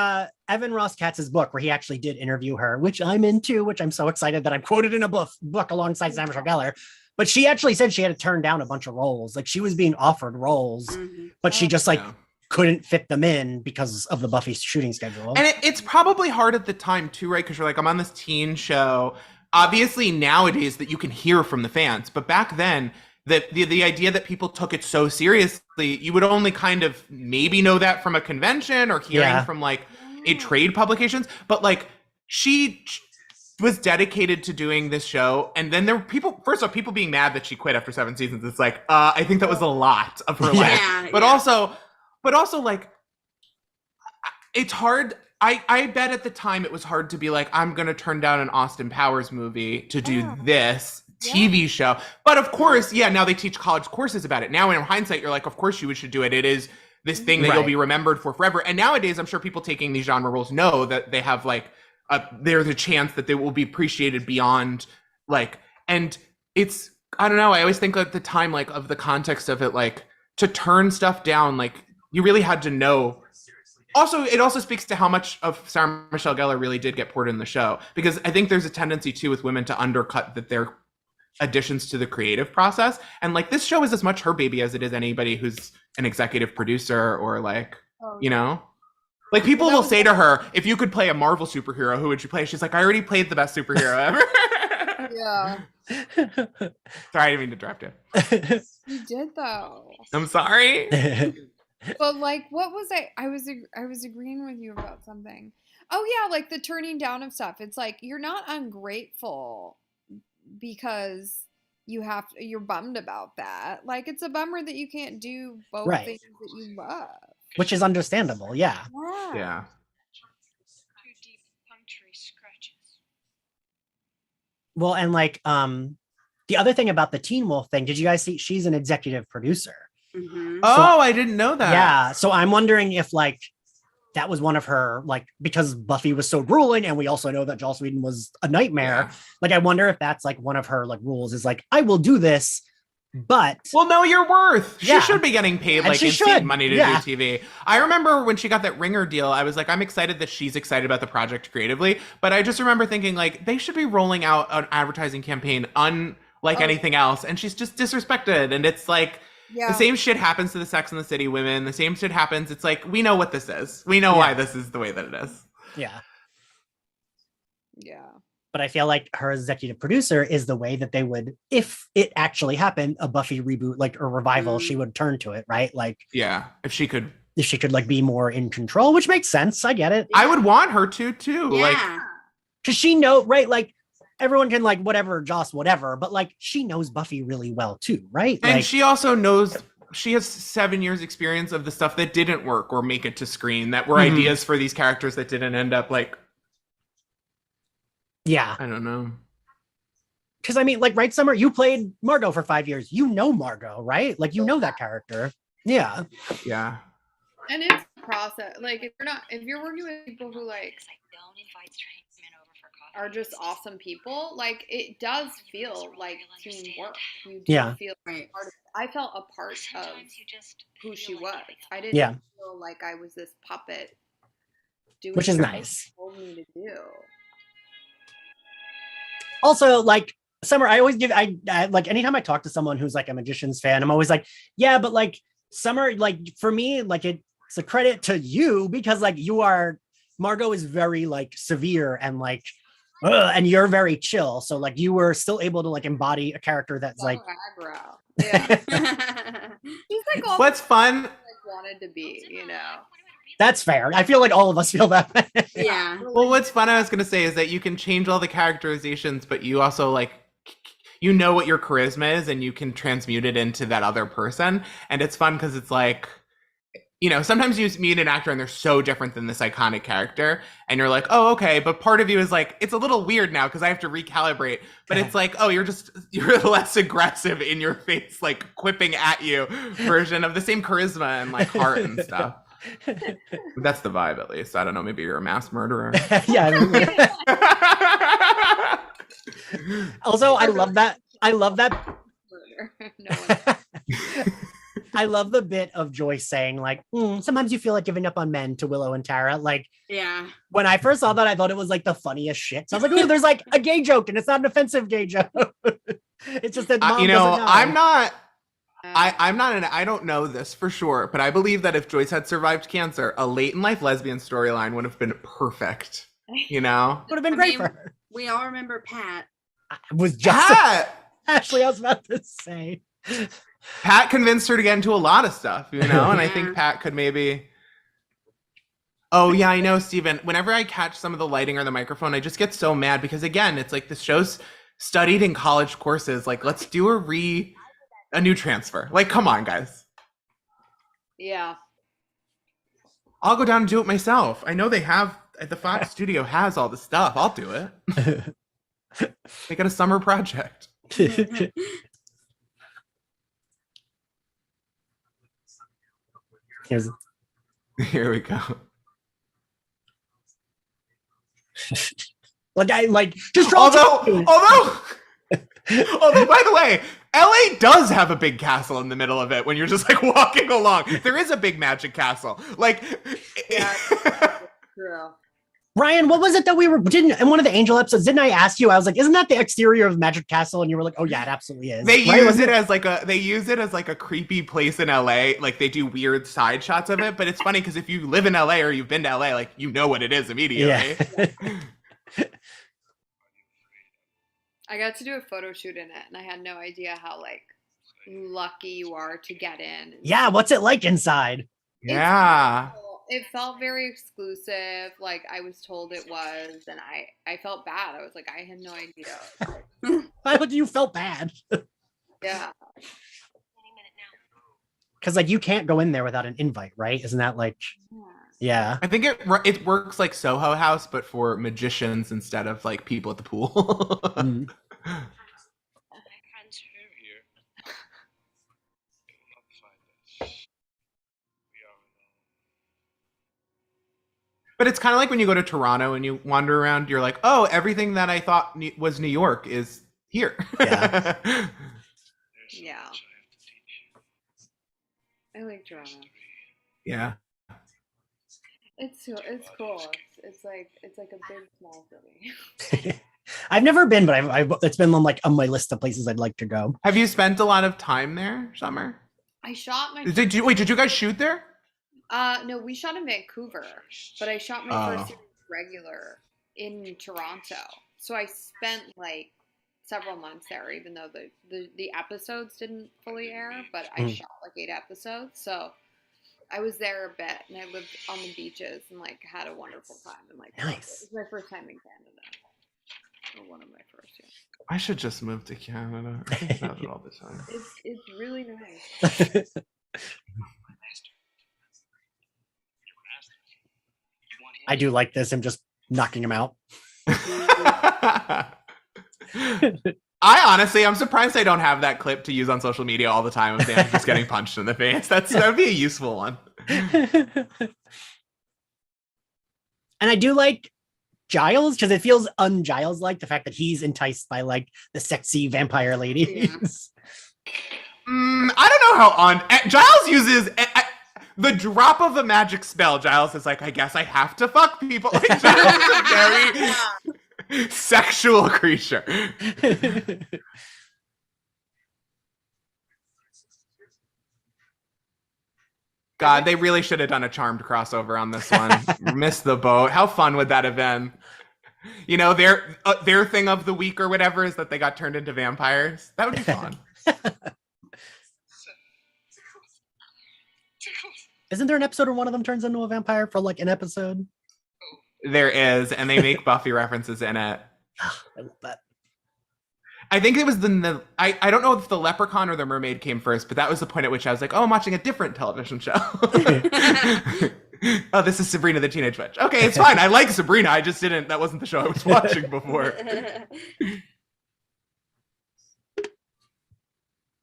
Evan Ross Katz's book, where he actually did interview her, which I'm into, which I'm so excited that I'm quoted in a book alongside Sarah Michelle Gellar. But she actually said she had to turn down a bunch of roles. Like she was being offered roles, but she just like couldn't fit them in because of the Buffy shooting schedule. And it's probably hard at the time too, right? Because you're like, I'm on this teen show. Obviously nowadays that you can hear from the fans, but back then the idea that people took it so seriously, you would only kind of maybe know that from a convention or hearing from like a trade publications. But like she was dedicated to doing this show, and then there were people, first off, people being mad that she quit after 7 seasons. It's like, I think that was a lot of her life. But also, like, it's hard. I bet at the time it was hard to be like, I'm going to turn down an Austin Powers movie to do this TV show. But of course, now they teach college courses about it. Now in hindsight, you're like, of course you should do it. It is this thing that you'll be remembered for forever. And nowadays, I'm sure people taking these genre roles know that they have like, there's a chance that they will be appreciated beyond like, and it's, I don't know. I always think at the time, like of the context of it, like to turn stuff down, like, you really had to know. Also, it also speaks to how much of Sarah Michelle Gellar really did get poured in the show. Because I think there's a tendency, too, with women to undercut their additions to the creative process. And, like, this show is as much her baby as it is anybody who's an executive producer or, like, you know? Like, people will say to her, if you could play a Marvel superhero, who would you play? She's like, I already played the best superhero ever. Yeah. Sorry, I didn't mean to interrupt you. You did, though. I'm sorry. But like, what was I was agreeing with you about something. Oh yeah, like the turning down of stuff. It's like you're not ungrateful because you're bummed about that. Like it's a bummer that you can't do both things that you love. Which is understandable, yeah. Yeah. Two deep punctury scratches. Well, and like the other thing about the Teen Wolf thing, did you guys see she's an executive producer? Oh, I didn't know that. Yeah, so I'm wondering if like that was one of her, like, because Buffy was so grueling, and we also know that Joss Whedon was a nightmare. Like, I wonder if that's like one of her like rules is like, I will do this, but well, know your worth. She should be getting paid like insane money to do TV. I remember when she got that Ringer deal, I was like, I'm excited that she's excited about the project creatively, but I just remember thinking like they should be rolling out an advertising campaign unlike anything else, and she's just disrespected, and it's like. The same shit happens to the Sex and the City women. The same shit happens. It's like, we know what this is. We know why this is the way that it is. Yeah. Yeah. But I feel like her executive producer is the way that they would, if it actually happened, a Buffy reboot, like a revival, she would turn to it, right? Like, yeah, if she could like be more in control, which makes sense. I get it. I would want her to too. Yeah. Like, because she know, right? Like, everyone can like whatever, Joss, whatever, but like she knows Buffy really well too, right? And like, she also knows she has 7 years experience of the stuff that didn't work or make it to screen, that were Mhm. ideas for these characters that didn't end up like, Yeah. I don't know. Because I mean, like, right, Summer, you played Margot for 5 years. You know Margot, right? Like, you know that character. Yeah. Yeah. And it's a process. Like if you're working with people who like are just awesome people, like it does feel like teamwork. You do Yeah. feel Right. part of, I felt a part of who she was. I didn't Yeah. feel like I was this puppet doing Which is what nice. she told me to do. Also, like, Summer, I always give, I like, anytime I talk to someone who's like a Magicians fan, I'm always like, yeah, but like, Summer, like, for me, like, it's a credit to you because like Margot is very like severe and like, and you're very chill. So like you were still able to like embody a character that's So like, aggro. Yeah. She's like all What's fun? like wanted to be, you know. that's fair. I feel like all of us feel that way. Yeah. Well, what's fun I was gonna say is that you can change all the characterizations, but you also like, you know what your charisma is and you can transmute it into that other person. And it's fun because it's like, you know, sometimes you meet an actor and they're so different than this iconic character and you're like, oh, okay. But part of you is like, it's a little weird now because I have to recalibrate. But it's like, oh, you're less aggressive in your face, like quipping at you version of the same charisma and like heart and stuff. That's the vibe, at least. I don't know. Maybe you're a mass murderer. Yeah. Also, I love that. No one. I love the bit of Joyce saying like, sometimes you feel like giving up on men to Willow and Tara. Like, Yeah. when I first saw that, I thought it was like the funniest shit. So I was like, oh, there's like a gay joke and it's not an offensive gay joke. It's just that mom you know, doesn't know. I don't know this for sure, but I believe that if Joyce had survived cancer, a late in life lesbian storyline would have been perfect. You know? Would have been I great mean, for her. We all remember Pat. I was just Ashley, I was about to say. Pat convinced her to get into a lot of stuff, you know? And I Yeah. think Pat could maybe... Oh, yeah, I know, Steven. Whenever I catch some of the lighting or the microphone, I just get so mad because, again, it's like this show's studied in college courses. Like, let's do a new transfer. Like, come on, guys. Yeah. I'll go down and do it myself. I know they have... The Fox studio has all the stuff. I'll do it. Make it a summer project. Here's Here we go. like I like just draw Although, by the way, LA does have a big castle in the middle of it when you're just like walking along. There is a big magic castle. Like, Yeah. True. Ryan, what was it that didn't in one of the Angel episodes? Didn't I ask you? I was like, "Isn't that the exterior of Magic Castle?" And you were like, "Oh yeah, it absolutely is." they Right? use it as like a creepy place in LA. Like they do weird side shots of it, but it's funny because if you live in LA or you've been to LA, like you know what it is immediately. Yeah. I got to do a photo shoot in it, and I had no idea how like lucky you are to get in. Yeah, what's it like inside? Yeah. It felt very exclusive. Like I was told it was, and I felt bad. I was like, I had no idea. Why would you felt bad? Yeah. Because like you can't go in there without an invite, right? Isn't that like, yeah? I think it works like Soho House, but for magicians instead of like people at the pool. Mm. Friends here. You will not find us. We are alone. But it's kind of like when you go to Toronto and you wander around, you're like, oh, everything that I thought was New York is here. Yeah. There's so Yeah. much I have to teach you. I like Toronto. Yeah. It's cool. It's like a big small city. I've never been, but I've it's been on like on my list of places I'd like to go. Have you spent a lot of time there, Summer? I shot my Did you guys shoot there? no, we shot in Vancouver, but I shot my first Oh. series regular in Toronto. So I spent like several months there, even though the episodes didn't fully air, but I shot like 8 episodes. So I was there a bit, and I lived on the beaches and like had a wonderful time. And like, Nice. it was my first time in Canada, or one of my first. Yeah, I should just move to Canada. I think about it all the time. it's really nice. I do like this. Him just knocking him out. I'm surprised I don't have that clip to use on social media all the time of them just getting punched in the face. That would be a useful one. And I do like Giles because it feels un-Giles like the fact that he's enticed by like the sexy vampire ladies. I don't know how Giles uses the drop of a magic spell. Giles is like, I guess I have to fuck people. Like, Giles is a very sexual creature. God, they really should have done a Charmed crossover on this one. Missed the boat. How fun would that have been? You know, their thing of the week or whatever is that they got turned into vampires. That would be fun. Isn't there an episode where one of them turns into a vampire for like an episode? There is, and they make Buffy references in it. I love that. I think it was I don't know if the leprechaun or the mermaid came first, but that was the point at which I was like, oh, I'm watching a different television show. Oh, this is Sabrina the Teenage Witch. Okay, it's fine. I like Sabrina. That wasn't the show I was watching before.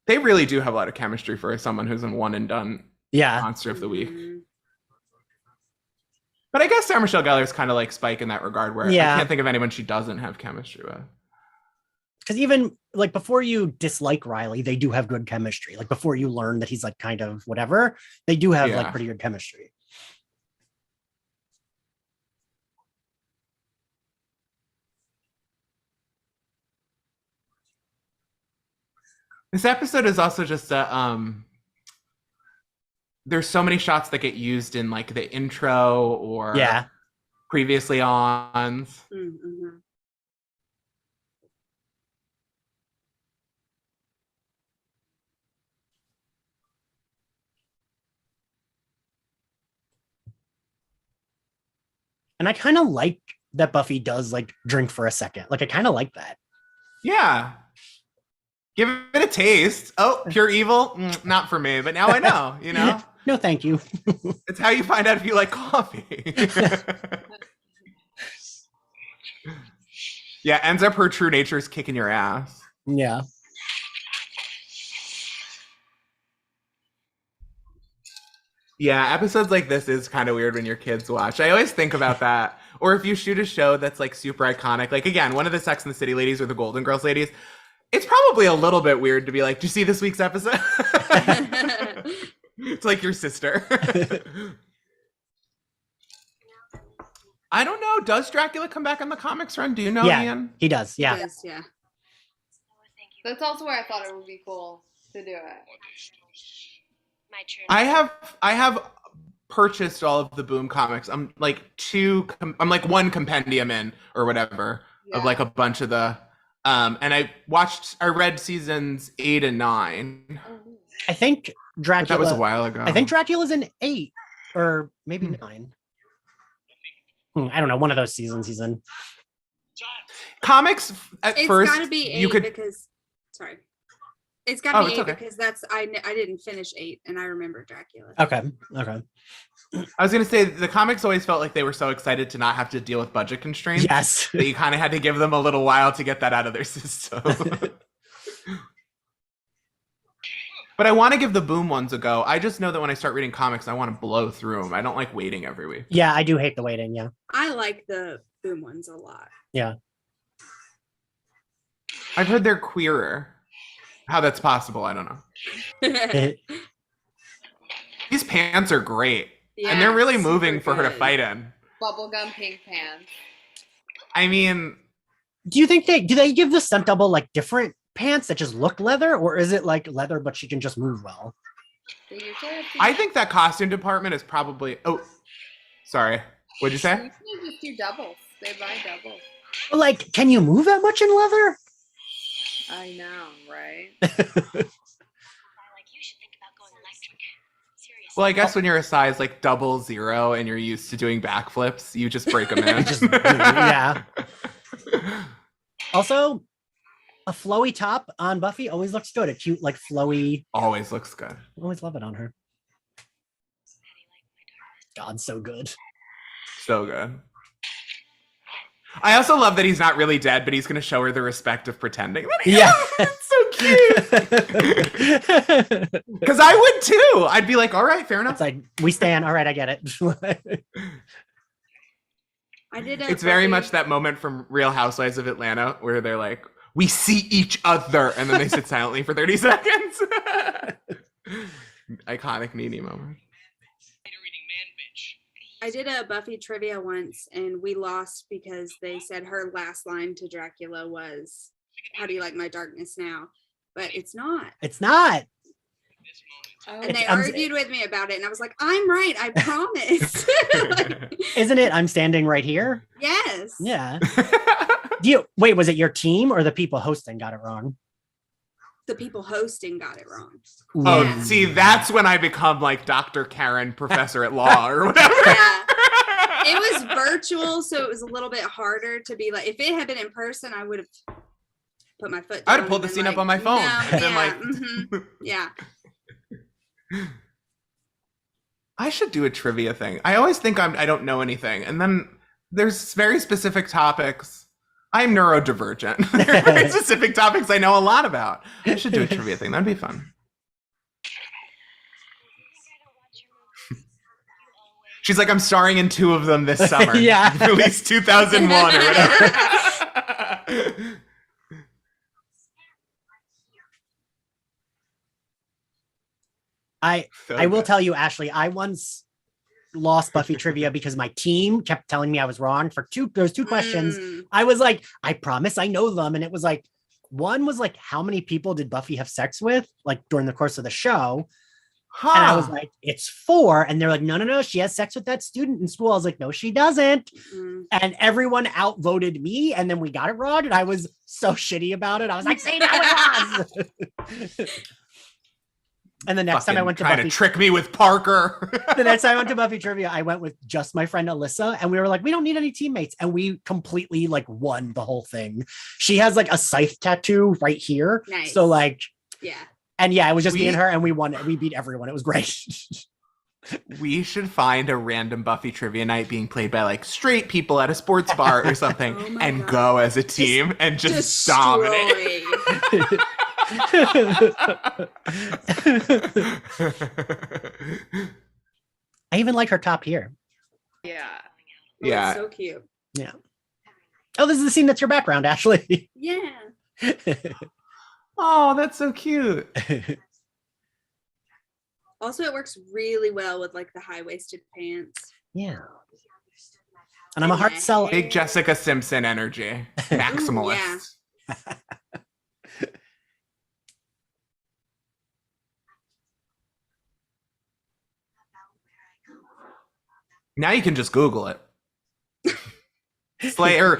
They really do have a lot of chemistry for someone who's in one and done Monster of the Week. But I guess Sarah Michelle Gellar is kind of like Spike in that regard, where I can't think of anyone she doesn't have chemistry with. Because even like before you dislike Riley, they do have good chemistry. Like before you learn that he's like kind of whatever, they do have like pretty good chemistry. This episode is also just there's so many shots that get used in like the intro or previously on. Mm-hmm. And I kind of like that Buffy does like drink for a second. Like I kind of like that. Yeah. Give it a taste. Oh, pure evil? Not for me, but now I know, you know? No, thank you. It's how you find out if you like coffee. Yeah, ends up her true nature is kicking your ass. Yeah. Yeah, episodes like this is kind of weird when your kids watch. I always think about that. Or if you shoot a show that's like super iconic, like again, one of the Sex and the City ladies or the Golden Girls ladies, it's probably a little bit weird to be like, do you see this week's episode? It's like your sister. I don't know. Does Dracula come back on the comics run? Do you know, Ian? He does. Yeah. He does, yeah. That's also where I thought it would be cool to do it. My turn. I have purchased all of the Boom comics. I'm like one compendium in or whatever of like a bunch of the and I read seasons 8 and 9. I think Dracula. But that was a while ago. I think Dracula's in 8 or maybe 9. I don't know. One of those seasons he's in. Comics at first. It's gotta be 8 because. Sorry. It's gotta be 8 because that's I didn't finish 8 and I remember Dracula. Okay. I was gonna say the comics always felt like they were so excited to not have to deal with budget constraints. Yes. That you kind of had to give them a little while to get that out of their system. But I want to give the Boom ones a go. I just know that when I start reading comics, I want to blow through them. I don't like waiting every week. Yeah, I do hate the waiting. Yeah. I like the Boom ones a lot. Yeah. I've heard they're queerer. How that's possible, I don't know. These pants are great. Yeah, and they're really moving for her to fight in. Bubblegum pink pants. I mean, do you think do they give the stunt double like different pants that just look leather, or is it like leather but she can just move well? I think that costume department is probably. Oh, sorry. What'd you say? They just do doubles. They buy doubles. Like, can you move that much in leather? I know, right? Well, I guess when you're a size like 00 and you're used to doing backflips, you just break them in. Yeah. Also, a flowy top on Buffy always looks good. A cute, like flowy. Always looks good. Always love it on her. God, so good. So good. I also love that he's not really dead, but he's going to show her the respect of pretending that he Yeah. It's so cute. Because I would too. I'd be like, all right, fair enough. It's like, we stand. All right, I get it. I did. It's very much that moment from Real Housewives of Atlanta where they're like, we see each other, and then they sit silently for 30 seconds. Iconic Nene moment. I did a Buffy trivia once, and we lost because they said her last line to Dracula was, "How do you like my darkness now?" But it's not. It's not. Oh, And they I'm- argued with me about it, and I was like, "I'm right. I promise." Like, Isn't it? I'm standing right here. yes. Yeah. Wait, was it your team or the people hosting got it wrong? The people hosting got it wrong. Oh, Yeah. see, that's when I become like Dr. Karen, professor at law or whatever. Yeah. It was virtual, so it was a little bit harder to be like, if it had been in person, I would have put my foot down. I'd have pulled the and scene been up on my phone. No, And then, yeah, like- mhm, yeah. I should do a trivia thing. I always think I don't know anything. And then there's very specific topics. I'm neurodivergent. There are very specific topics I know a lot about. I should do a trivia thing. That'd be fun. She's like, I'm starring in 2 of them this summer. Yeah. Released 2001 or whatever. I will tell you, Ashley, I once lost Buffy trivia because my team kept telling me I was wrong for those 2 questions. Mm. I was like, I promise I know them. And it was like, one was like, how many people did Buffy have sex with, like during the course of the show? Huh. And I was like, it's 4. And they're like, no, she has sex with that student in school. I was like, no, she doesn't. Mm. And everyone outvoted me. And then we got it wrong. And I was so shitty about it. I was like, see, now it was. And the next time I went to trying Buffy, to trick me with Parker. the next time I went to Buffy trivia, I went with just my friend Alyssa, and we were like, we don't need any teammates, and we completely like won the whole thing. She has like a scythe tattoo right here, Nice. so like, Yeah. and yeah, it was just me We- and her, and we won it. We beat everyone. It was great. We should find a random Buffy trivia night being played by like straight people at a sports bar or something, Oh my and God. go as a team and just dominate. Destroy. I even like her top here. yeah. Oh, Yeah. it's so cute. Yeah. Oh, this is the scene that's your background, Ashley. Yeah. Oh, that's so cute. Also, it works really well with like the high-waisted pants. Yeah. And I'm a hard Yeah. seller. Big Jessica Simpson energy. Maximalist. yeah. Now you can just Google it. Slayer,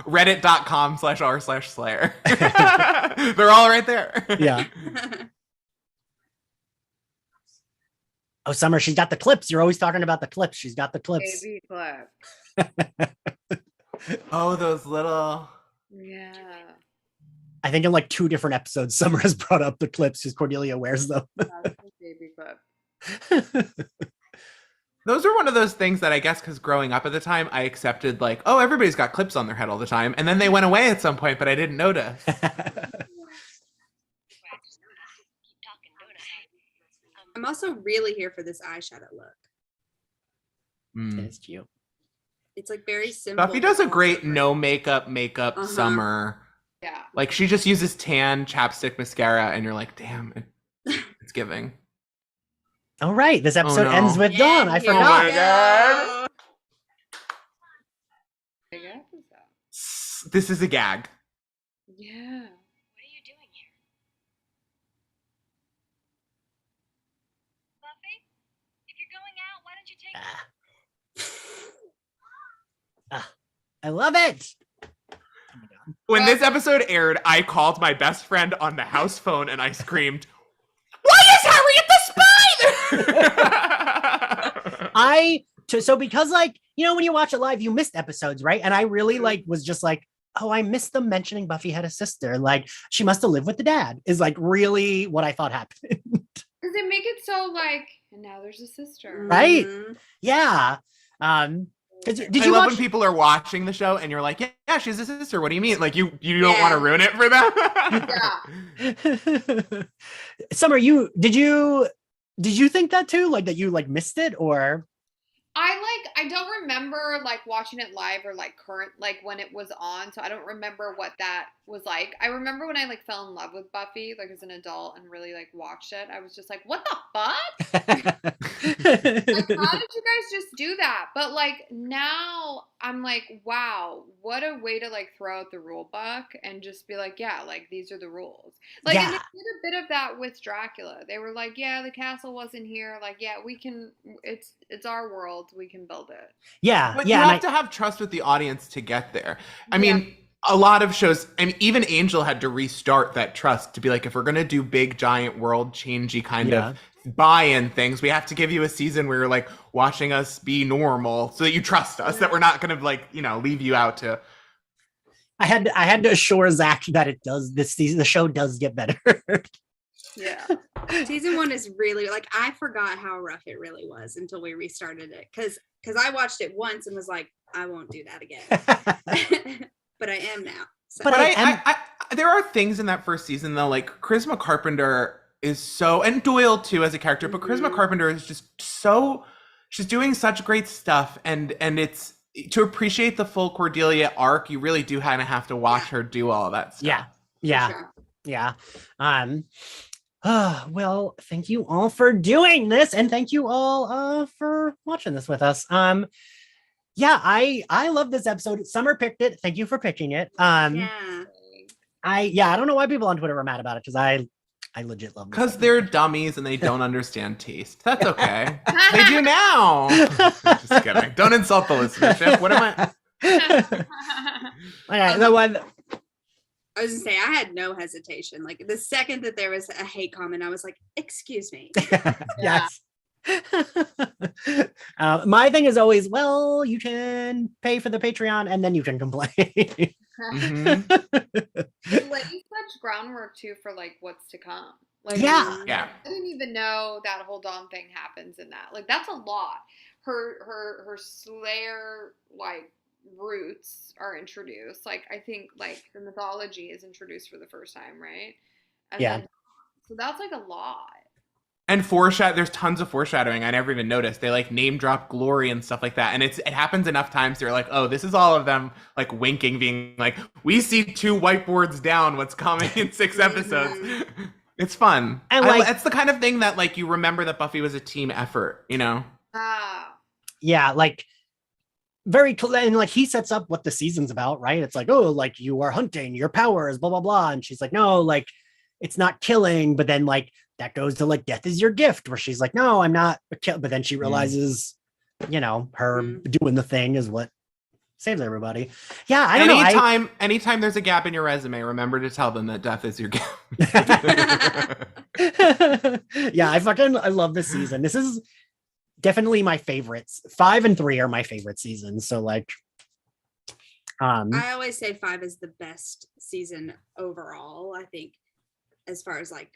reddit.com/r/Slayer. They're all right there. Yeah. Oh, Summer, she's got the clips. You're always talking about the clips. She's got the clips. Baby clip. Oh, those little. Yeah. I think in like 2 different episodes, Summer has brought up the clips because Cordelia wears them. That's a baby clip. Those are one of those things that I guess because growing up at the time, I accepted like, oh, everybody's got clips on their head all the time. And then they went away at some point, but I didn't notice. Keep talking, don't I? I'm also really here for this eyeshadow look. Mm. It's cute. It's like very simple. Buffy does a but great also no makeup Uh-huh. summer. Yeah. Like she just uses tan chapstick mascara and you're like, damn, it's giving. All right. This episode no. ends with Yeah, Dawn. I here forgot. my we God. go. Big episode. This is a gag. Yeah. What are you doing here? Buffy? If you're going out, why don't you take I love it. Oh my God. When this episode aired, I called my best friend on the house phone and I screamed, "Why is Harriet the spy?" So because like, you know, when you watch it live, you missed episodes, right? And I really like was just like, oh, I missed them mentioning Buffy had a sister. Like she must have lived with the dad is like really what I thought happened. Because they make it so like, and now there's a sister. Right. Mhm. Yeah. Did I you love watch? when people are watching the show and you're like, yeah, she's a sister. What do you mean? Like you don't want to Yeah. ruin it for them. Yeah. Summer, did you think that too? Like that you like missed it or? I don't remember like watching it live or like current like when it was on, so I don't remember what that was like. I remember when I like fell in love with Buffy like as an adult and really like watched it. I was just like, what the fuck? Like, how did you guys just do that? But like now I'm like, wow, what a way to like throw out the rule book and just be like, yeah, like these are the rules. Like, and they Yeah. did a bit of that with Dracula. They were like, yeah, the castle wasn't here. Like, yeah, we can. It's our world. We can build it. Yeah. But Yeah. you And have to have trust with the audience to get there. I Yeah. mean, a lot of shows, I mean, even Angel had to restart that trust to be like, if we're going to do big, giant, world changey kind of buy-in things, we have to give you a season where you're like watching us be normal so that you trust us, that we're not going to like, leave you out to. I had to assure Zach that it does this season. The show does get better. Yeah. Season 1 is really like, I forgot how rough it really was until we restarted it. Cause I watched it once and was like, I won't do that again. But I am now. So. But I there are things in that first season though, like Charisma Carpenter is so, and Doyle too as a character, but Charisma Carpenter is just so, she's doing such great stuff, and it's, to appreciate the full Cordelia arc, you really do kind of have to watch her do all of that stuff. Yeah. Sure. Yeah. Well, thank you all for doing this, and thank you all for watching this with us. Yeah, I love this episode. Summer picked it. Thank you for picking it. Yeah. I don't know why people on Twitter were mad about it, because I legit love it. Because they're dummies and they don't understand taste. That's okay. They do now. Just kidding. Don't insult the listenership. What am I? Okay, the one. I was gonna say, I had no hesitation. Like the second that there was a hate comment, I was like, excuse me. Yes. My thing is always, well, you can pay for the Patreon and then you can complain. Mhm. It lays such groundwork too for like what's to come. Like, Yeah. Yeah. I didn't even know that whole Dawn thing happens in that. Like, that's a lot. Her Slayer like roots are introduced. Like, I think like the mythology is introduced for the first time, right? And Yeah. then, so that's like a lot. And there's tons of foreshadowing. I never even noticed. They like name drop Glory and stuff like that. And it happens enough times they're like, oh, this is all of them like winking, being like, we see 2 whiteboards down what's coming in 6 episodes. It's fun. And like, it's the kind of thing that like you remember that Buffy was a team effort, Ah. yeah, like very clear, and like he sets up what the season's about, right? It's like, oh, like you are hunting your powers, blah blah blah, and she's like, no, like it's not killing, but then like that goes to like death is your gift, where she's like, no, I'm not a kill, but then she realizes, her doing the thing is what saves everybody. Yeah, I don't know. Anytime there's a gap in your resume, remember to tell them that death is your gift. Yeah, I love this season. This is definitely my favorites. 5 and 3 are my favorite seasons. So like, I always say 5 is the best season overall. I think as far as like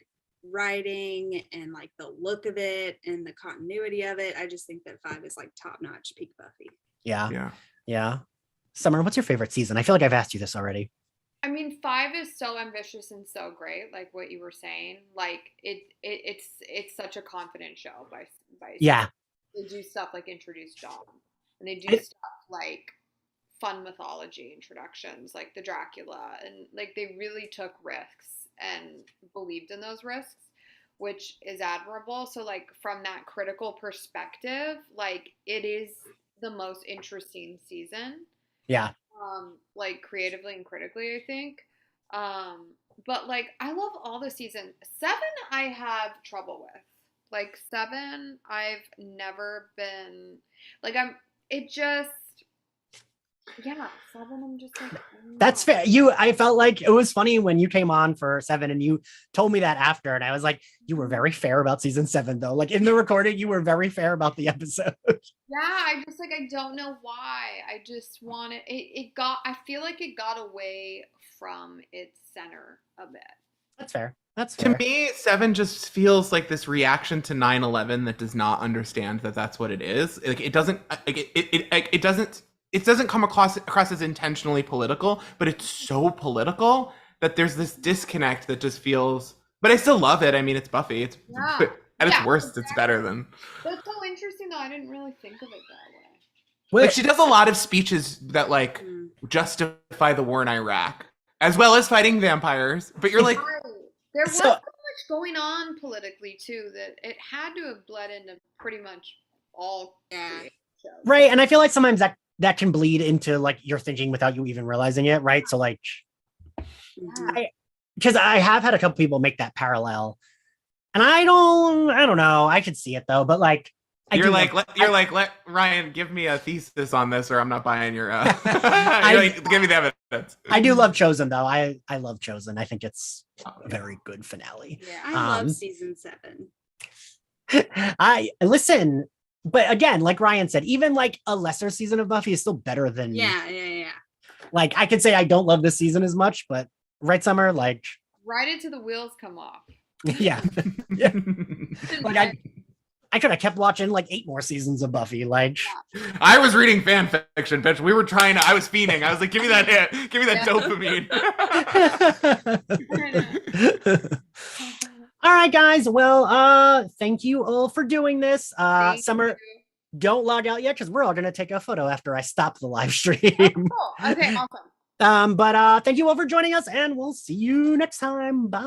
writing and like the look of it and the continuity of it, I just think that 5 is like top notch peak Buffy. Yeah. Summer, what's your favorite season? I feel like I've asked you this already. I mean, 5 is so ambitious and so great, like what you were saying. Like it's such a confident show by Yeah. They do stuff like introduce Dawn, and they do stuff like fun mythology introductions, like the Dracula, and like they really took risks and believed in those risks, which is admirable. So like from that critical perspective, like it is the most interesting season. Yeah. Like creatively and critically, I think. But like I love all the seasons. 7 I have trouble with. Like 7, I've never been like 7 I'm just like That's fair. I felt like it was funny when you came on for 7 and you told me that after, and I was like, you were very fair about season 7 though. Like in the recording, you were very fair about the episode. Yeah, I just like I don't know why. I just wanted I feel like it got away from its center a bit. That's fair. That's To fair. me, 7 just feels like this reaction to 9/11 that does not understand that that's what it is. Like it doesn't like it doesn't come across as intentionally political, but it's so political that there's this disconnect that just feels. But I still love it. I mean, it's Buffy. It's Yeah. at its Yeah, worst, it's better than. That's so interesting, though. I didn't really think of it that way. Like she does a lot of speeches that like justify the war in Iraq, as well as fighting vampires. But you're like, Right. There was so much going on politically too that it had to have bled into pretty much all shows. Right, and I feel like sometimes that can bleed into like your thinking without you even realizing it, right? So like, because I have had a couple people make that parallel, and I don't know. I could see it though, but like, let Ryan give me a thesis on this, or I'm not buying your. Give me the evidence. I do love Chosen though. I love Chosen. I think it's a very good finale. Yeah, I love season 7. I listen, but again, like Ryan said, even like a lesser season of Buffy is still better than. Yeah. Like I could say I don't love this season as much, but right, Summer, like. Right until the wheels come off. Yeah. Like I could have kept watching like 8 more seasons of Buffy. Like I was reading fan fiction, bitch. We were trying to. I was fiending. I was like, give me that hit. Give me that dopamine. All right, guys. Well, thank you all for doing this. Summer, don't log out yet because we're all gonna take a photo after I stop the live stream. Oh, cool. Okay, awesome. But thank you all for joining us, and we'll see you next time. Bye.